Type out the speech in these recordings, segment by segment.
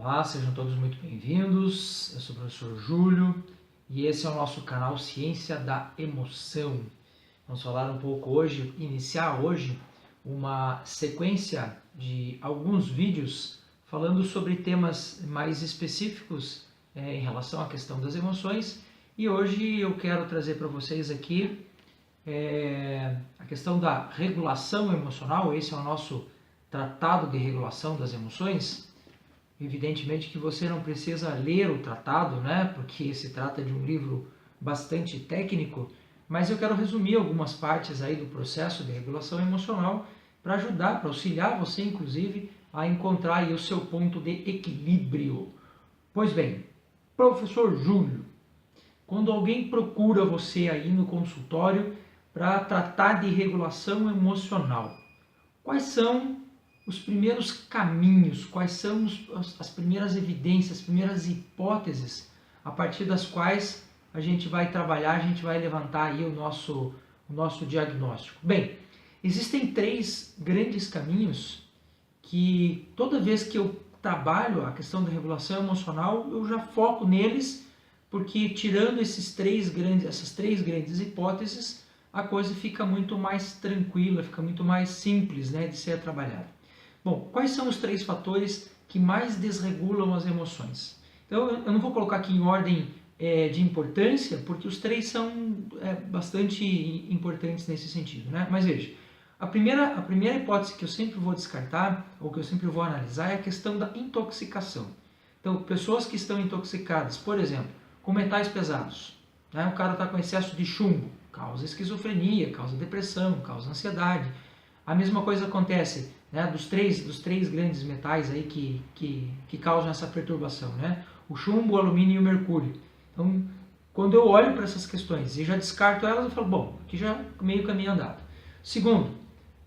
Olá, sejam todos muito bem-vindos. Eu sou o professor Júlio e esse é o nosso canal Ciência da Emoção. Vamos falar um pouco hoje, iniciar hoje uma sequência de alguns vídeos falando sobre temas mais específicos em relação à questão das emoções. E hoje eu quero trazer para vocês aqui a questão da regulação emocional. Esse é o nosso tratado de regulação das emoções. Evidentemente que você não precisa ler o tratado, né? Porque se trata de um livro bastante técnico, mas eu quero resumir algumas partes aí do processo de regulação emocional para ajudar, para auxiliar você, inclusive, a encontrar aí o seu ponto de equilíbrio. Pois bem, professor Júlio, quando alguém procura você aí no consultório para tratar de regulação emocional, quais são os primeiros caminhos, quais são as primeiras evidências, as primeiras hipóteses a partir das quais a gente vai trabalhar, a gente vai levantar aí o nosso diagnóstico? Bem, existem três grandes caminhos que toda vez que eu trabalho a questão da regulação emocional, eu já foco neles, porque tirando essas três grandes hipóteses, a coisa fica muito mais tranquila, fica muito mais simples, né, de ser trabalhada. Bom, quais são os três fatores que mais desregulam as emoções? Então, eu não vou colocar aqui em ordem de importância, porque os três são bastante importantes nesse sentido, né? Mas veja, a primeira hipótese que eu sempre vou descartar, ou que eu sempre vou analisar, é a questão da intoxicação. Então, pessoas que estão intoxicadas, por exemplo, com metais pesados, né? O cara está com excesso de chumbo, causa esquizofrenia, causa depressão, causa ansiedade. A mesma coisa acontece, né, dos três grandes metais aí que causam essa perturbação, né? O chumbo, o alumínio e o mercúrio. Então, quando eu olho para essas questões e já descarto elas, eu falo, bom, aqui já meio caminho andado. Segundo,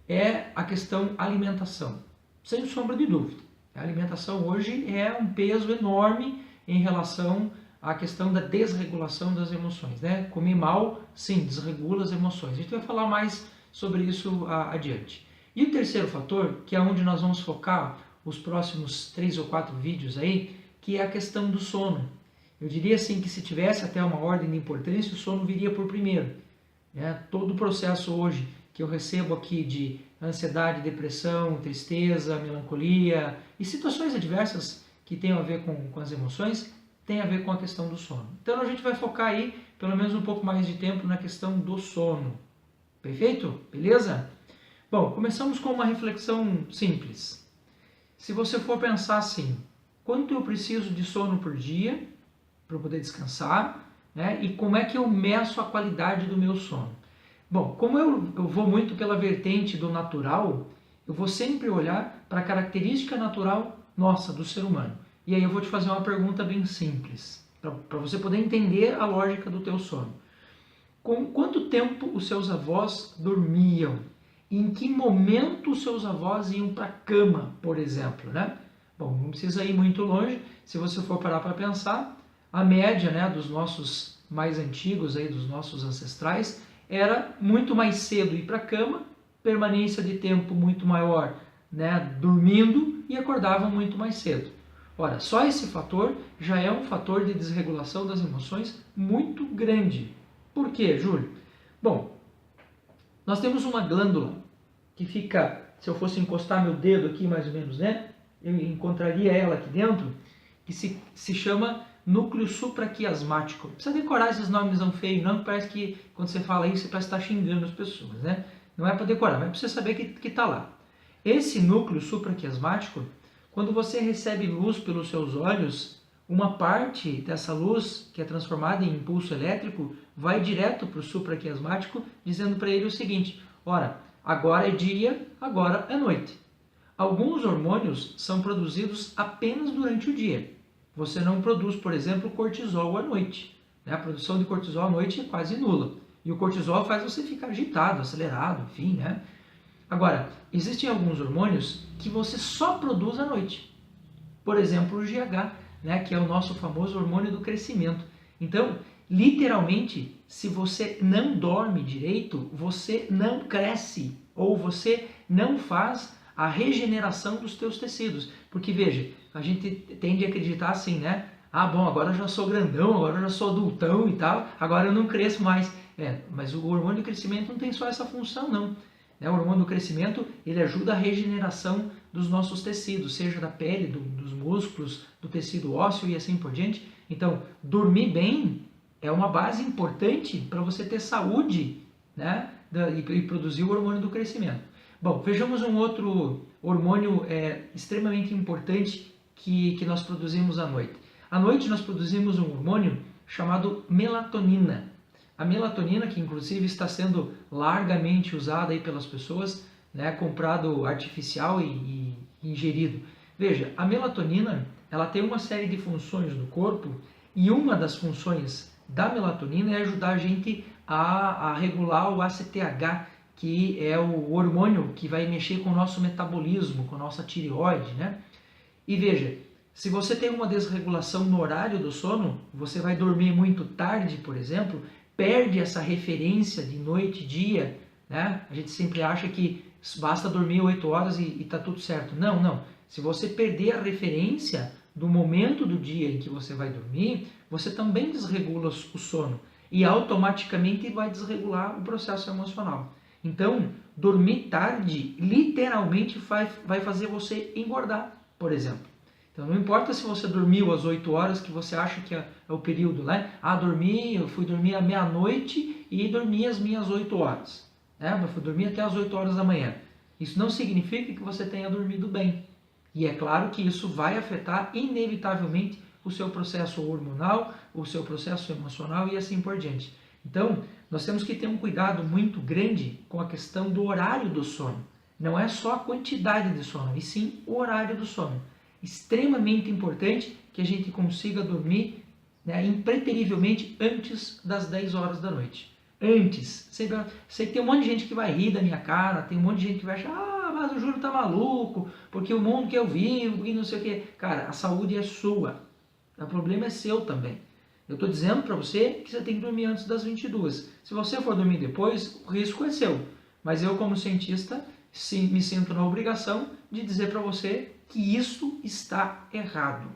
é a questão alimentação. Sem sombra de dúvida. A alimentação hoje é um peso enorme em relação à questão da desregulação das emoções, né? Comer mal, sim, desregula as emoções. A gente vai falar mais sobre isso adiante. E o terceiro fator, que é onde nós vamos focar os próximos 3 ou 4 vídeos aí, que é a questão do sono. Eu diria assim que se tivesse até uma ordem de importância, o sono viria por primeiro. Todo o processo hoje que eu recebo aqui de ansiedade, depressão, tristeza, melancolia e situações adversas que tenham a ver com as emoções, tem a ver com a questão do sono. Então a gente vai focar aí pelo menos um pouco mais de tempo na questão do sono. Perfeito? Beleza? Bom, começamos com uma reflexão simples. Se você for pensar assim, quanto eu preciso de sono por dia para poder descansar, né? E como é que eu meço a qualidade do meu sono? Bom, como eu vou muito pela vertente do natural, eu vou sempre olhar para a característica natural nossa, do ser humano. E aí eu vou te fazer uma pergunta bem simples, para você poder entender a lógica do teu sono. Com quanto tempo os seus avós dormiam? Em que momento os seus avós iam para a cama, por exemplo, né? Bom, não precisa ir muito longe. Se você for parar para pensar, a média, né, dos nossos mais antigos, aí, dos nossos ancestrais, era muito mais cedo ir para a cama, permanência de tempo muito maior, né, dormindo, e acordavam muito mais cedo. Ora, só esse fator já é um fator de desregulação das emoções muito grande. Por quê, Júlio? Bom, nós temos uma glândula que fica, se eu fosse encostar meu dedo aqui mais ou menos, né? Eu encontraria ela aqui dentro, que se chama núcleo supraquiasmático. Não precisa decorar esses nomes não feios, não, que parece que quando você fala isso, você parece estar xingando as pessoas, né? Não é para decorar, mas é para você saber que está lá. Esse núcleo supraquiasmático, quando você recebe luz pelos seus olhos, uma parte dessa luz, que é transformada em impulso elétrico, vai direto para o supraquiasmático, dizendo para ele o seguinte: ora, agora é dia, agora é noite. Alguns hormônios são produzidos apenas durante o dia. Você não produz, por exemplo, cortisol à noite. A produção de cortisol à noite é quase nula. E o cortisol faz você ficar agitado, acelerado, enfim, né? Agora, existem alguns hormônios que você só produz à noite. Por exemplo, o GH, né, que é o nosso famoso hormônio do crescimento. Então, literalmente, se você não dorme direito, você não cresce, ou você não faz a regeneração dos teus tecidos. Porque veja, a gente tende a acreditar assim, né? Ah, bom, agora eu já sou grandão, agora eu já sou adultão e tal, agora eu não cresço mais. Mas o hormônio do crescimento não tem só essa função, não. O hormônio do crescimento, ele ajuda a regeneração dos nossos tecidos, seja da pele, dos músculos, do tecido ósseo e assim por diante. Então, dormir bem é uma base importante para você ter saúde, né, e produzir o hormônio do crescimento. Bom, vejamos um outro hormônio extremamente importante que nós produzimos à noite. À noite nós produzimos um hormônio chamado melatonina. A melatonina, que inclusive está sendo largamente usada aí pelas pessoas, né, comprado artificial e ingerido. Veja, a melatonina, ela tem uma série de funções no corpo e uma das funções da melatonina é ajudar a gente a regular o ACTH, que é o hormônio que vai mexer com o nosso metabolismo, com a nossa tireoide, né? E veja, se você tem uma desregulação no horário do sono, você vai dormir muito tarde, por exemplo, perde essa referência de noite e dia, né? A gente sempre acha que basta dormir 8 horas e está tudo certo. Não, não. Se você perder a referência do momento do dia em que você vai dormir, você também desregula o sono e automaticamente vai desregular o processo emocional. Então, dormir tarde literalmente vai fazer você engordar, por exemplo. Então, não importa se você dormiu às 8 horas, que você acha que é o período, né? Ah, eu fui dormir à meia-noite e dormi as minhas 8 horas. Né? Eu fui dormir até às 8 horas da manhã. Isso não significa que você tenha dormido bem. E é claro que isso vai afetar inevitavelmente o seu processo hormonal, o seu processo emocional e assim por diante. Então, nós temos que ter um cuidado muito grande com a questão do horário do sono. Não é só a quantidade de sono, e sim o horário do sono. Extremamente importante que a gente consiga dormir, né, impreterivelmente antes das 10 horas da noite. Antes. Sei que tem um monte de gente que vai rir da minha cara, tem um monte de gente que vai achar, mas o Júlio tá maluco, porque o mundo que eu vivo e não sei o que. Cara, a saúde é sua. O problema é seu também. Eu estou dizendo para você que você tem que dormir antes das 22. Se você for dormir depois, o risco é seu. Mas eu, como cientista, me sinto na obrigação de dizer para você que isso está errado.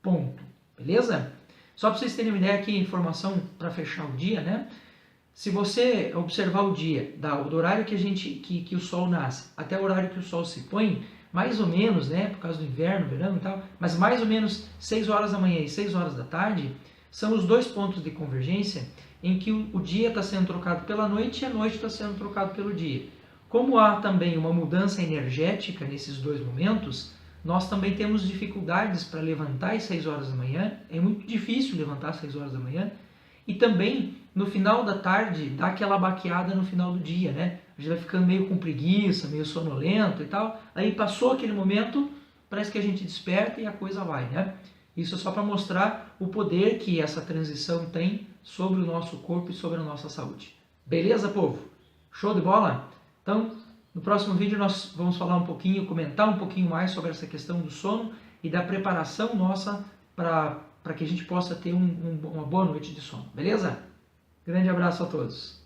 Ponto. Beleza? Só para vocês terem uma ideia aqui, informação para fechar o dia, né? Se você observar o dia, do horário que o sol nasce até o horário que o sol se põe, mais ou menos, né, por causa do inverno, verão e tal, mas mais ou menos 6 horas da manhã e 6 horas da tarde são os dois pontos de convergência em que o dia está sendo trocado pela noite e a noite está sendo trocado pelo dia. Como há também uma mudança energética nesses dois momentos, nós também temos dificuldades para levantar às 6 horas da manhã, é muito difícil levantar às 6 horas da manhã, e também no final da tarde dá aquela baqueada no final do dia, né? A gente vai ficando meio com preguiça, meio sonolento e tal, aí passou aquele momento, parece que a gente desperta e a coisa vai, né? Isso é só para mostrar o poder que essa transição tem sobre o nosso corpo e sobre a nossa saúde. Beleza, povo? Show de bola? Então, no próximo vídeo nós vamos falar um pouquinho, comentar um pouquinho mais sobre essa questão do sono e da preparação nossa para que a gente possa ter uma boa noite de sono. Beleza? Grande abraço a todos.